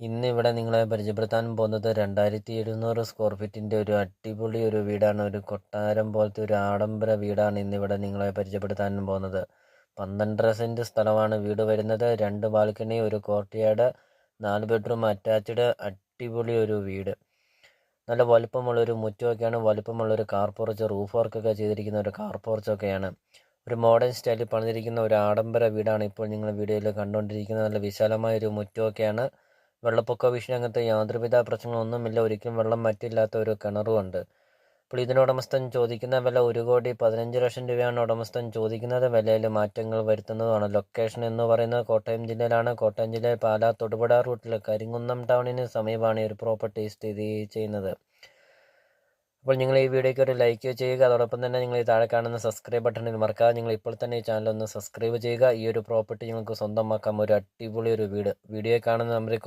ഇന്ന് ഇവിടെ നിങ്ങളെ പരിചയപ്പെടുത്താൻ പോകുന്നത് 2700 സ്ക്വയർ ഫീറ്റിൻ്റെ ഒരു അടിപൊളി ഒരു വീടാണ്. ഒരു കൊട്ടാരം പോലത്തെ ഒരു ആഡംബര വീടാണ് ഇന്നിവിടെ നിങ്ങളെ പരിചയപ്പെടുത്താൻ പോകുന്നത്. 12 സെൻറ്റ് സ്ഥലമാണ് വീട് വരുന്നത്. 2 ബാൽക്കണി, ഒരു കോർട്ട്യാർഡ്, 4 ബെഡ്റൂം അറ്റാച്ച്ഡ് അടിപൊളി ഒരു വീട്. നല്ല വലുപ്പമുള്ളൊരു മുറ്റമൊക്കെയാണ്, വലുപ്പമുള്ളൊരു കാർ പോർച്ച്, റൂഫ് വർക്കൊക്കെ ചെയ്തിരിക്കുന്ന ഒരു കാർ പോർച്ചൊക്കെയാണ്. ഒരു മോഡേൺ സ്റ്റൈലിൽ പണിതിരിക്കുന്ന ഒരു ആഡംബര വീടാണ് ഇപ്പോൾ നിങ്ങൾ വീഡിയോയിൽ കണ്ടുകൊണ്ടിരിക്കുന്നത്. നല്ല വിശാലമായ ഒരു മുറ്റമൊക്കെയാണ്. വെള്ളപ്പൊക്ക ഭീഷണി അങ്ങനത്തെ യാതൊരുവിധ പ്രശ്നങ്ങളൊന്നുമില്ല. ഒരിക്കലും വെള്ളം വറ്റില്ലാത്ത ഒരു കിണറുമുണ്ട്. അപ്പോൾ ഇതിന് ഉടമസ്ഥൻ ചോദിക്കുന്ന വില 1,15,00,000 രൂപയാണ് ഉടമസ്ഥൻ ചോദിക്കുന്നത്. വിലയിൽ മാറ്റങ്ങൾ വരുത്തുന്നതാണ്. ലൊക്കേഷൻ എന്ന് പറയുന്നത് കോട്ടയം ജില്ലയിലാണ്. കോട്ടയം ജില്ലയിൽ പാലാ തൊടുപുഴ റൂട്ടിൽ കരിങ്കുന്നം ടൗണിന് സമീപമാണ് ഈ ഒരു പ്രോപ്പർട്ടി സ്ഥിതി ചെയ്യുന്നത്. അപ്പോൾ നിങ്ങൾ ഈ വീഡിയോയ്ക്ക് ഒരു ലൈക്ക് ചെയ്യുക. അതോടൊപ്പം തന്നെ നിങ്ങൾ ഈ താഴെ കാണുന്ന സബ്സ്ക്രൈബ് ബട്ടണിൽ മറക്കാതെ നിങ്ങൾ ഇപ്പോൾ തന്നെ ഈ ചാനൽ ഒന്ന് സബ്സ്ക്രൈബ് ചെയ്യുക. ഈ ഒരു പ്രോപ്പർട്ടി നിങ്ങൾക്ക് സ്വന്തമാക്കാം. ഒരു അടിപൊളി ഒരു വീട്. വീഡിയോ കാണുന്ന നമ്പറിൽ